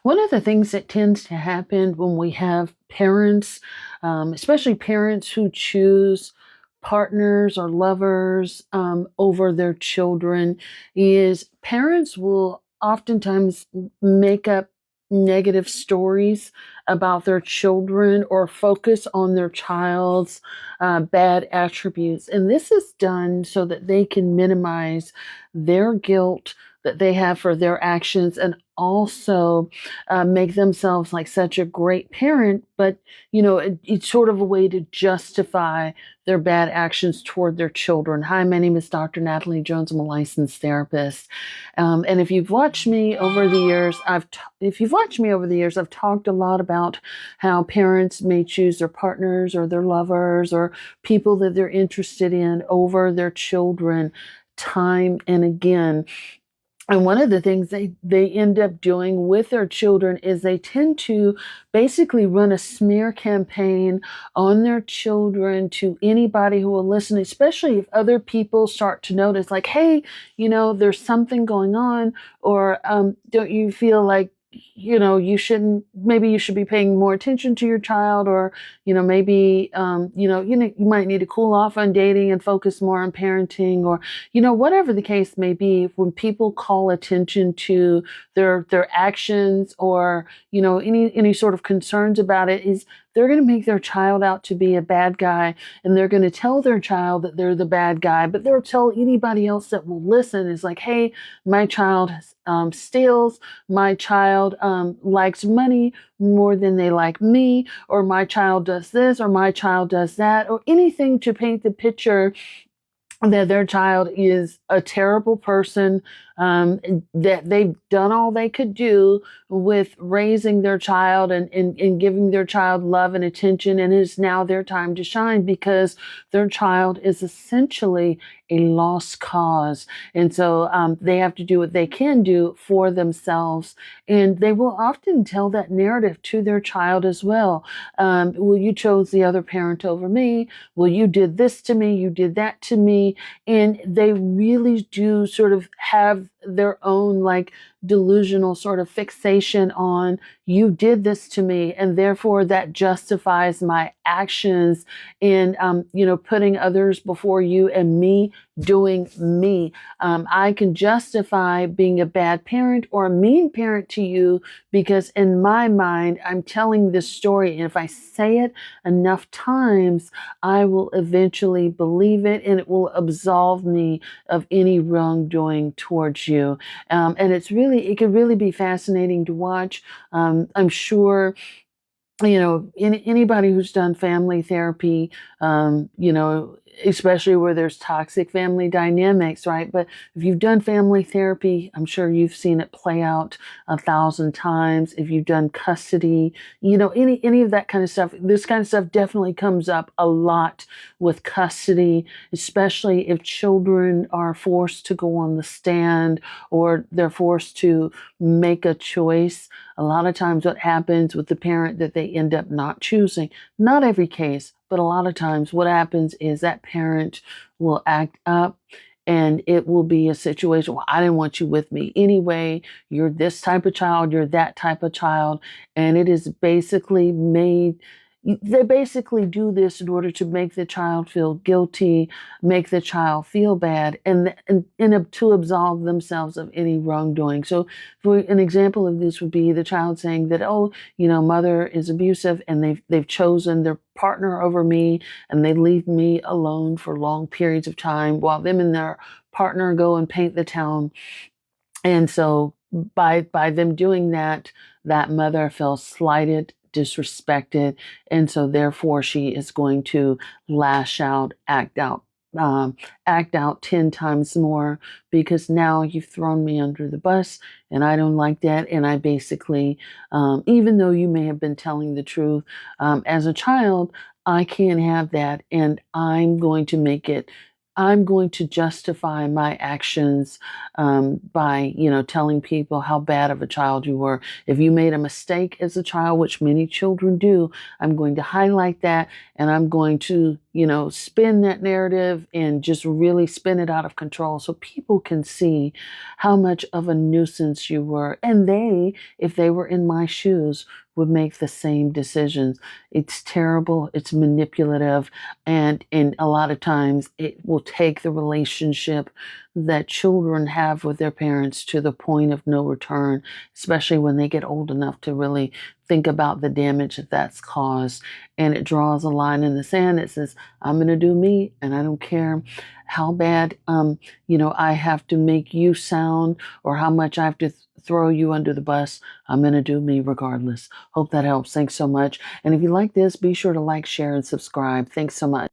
One of the things that tends to happen when we have parents, especially parents who choose partners or lovers over their children, is parents will oftentimes make up negative stories about their children or focus on their child's bad attributes. And this is done so that they can minimize their guilt that they have for their actions and also make themselves like such a great parent, but it's sort of a way to justify their bad actions toward their children. Hi, my name is Dr. Natalie Jones. I'm a licensed therapist, and if you've watched me over the years, I've talked a lot about how parents may choose their partners or their lovers or people that they're interested in over their children time and again. And one of the things they end up doing with their children is they tend to basically run a smear campaign on their children to anybody who will listen, especially if other people start to notice, like, hey, there's something going on, or don't you feel like, maybe you should be paying more attention to your child, or, maybe, you might need to cool off on dating and focus more on parenting, or, whatever the case may be. When people call attention to their actions or, any sort of concerns about it, is they're going to make their child out to be a bad guy, and they're going to tell their child that they're the bad guy, but they'll tell anybody else that will listen is like, hey, my child steals, my child likes money more than they like me, or my child does this, or my child does that, or anything to paint the picture that their child is a terrible person, that they've done all they could do with raising their child and giving their child love and attention, and it is now their time to shine because their child is essentially a lost cause. And so they have to do what they can do for themselves, and they will often tell that narrative to their child as well. Well, you chose the other parent over me. Well, you did this to me. You did that to me. And they really do sort of have their own like delusional sort of fixation on, you did this to me, and therefore that justifies my actions in putting others before you and me doing me. I can justify being a bad parent or a mean parent to you because in my mind I'm telling this story, and if I say it enough times I will eventually believe it, and it will absolve me of any wrongdoing towards you. And it can really be fascinating to watch. I'm sure anybody who's done family therapy, especially where there's toxic family dynamics, right? But if you've done family therapy, I'm sure you've seen it play out 1,000 times. If you've done custody, any of that kind of stuff, this kind of stuff definitely comes up a lot with custody, especially if children are forced to go on the stand or they're forced to make a choice. A lot of times what happens with the parent that they end up not choosing, not every case, but a lot of times what happens is that parent will act up, and it will be a situation, well, I didn't want you with me anyway. You're this type of child, you're that type of child. And it is basically they basically do this in order to make the child feel guilty, make the child feel bad, and to absolve themselves of any wrongdoing. So for an example of this would be the child saying that, oh, mother is abusive and they've chosen their partner over me, and they leave me alone for long periods of time while them and their partner go and paint the town. And so by them doing that, that mother feels slighted, disrespected, and so therefore she is going to lash out, act out 10 times more, because now you've thrown me under the bus and I don't like that. And I basically, even though you may have been telling the truth, as a child, I can't have that, and I'm going to justify my actions by, telling people how bad of a child you were. If you made a mistake as a child, which many children do, I'm going to highlight that, and I'm going to spin that narrative and just really spin it out of control so people can see how much of a nuisance you were. And they, if they were in my shoes, would make the same decisions. It's terrible, it's manipulative, and a lot of times it will take the relationship that children have with their parents to the point of no return, especially when they get old enough to really think about the damage that that's caused. And it draws a line in the sand that says, I'm going to do me, and I don't care how bad, I have to make you sound or how much I have to throw you under the bus. I'm going to do me regardless. Hope that helps. Thanks so much. And if you like this, be sure to like, share, and subscribe. Thanks so much.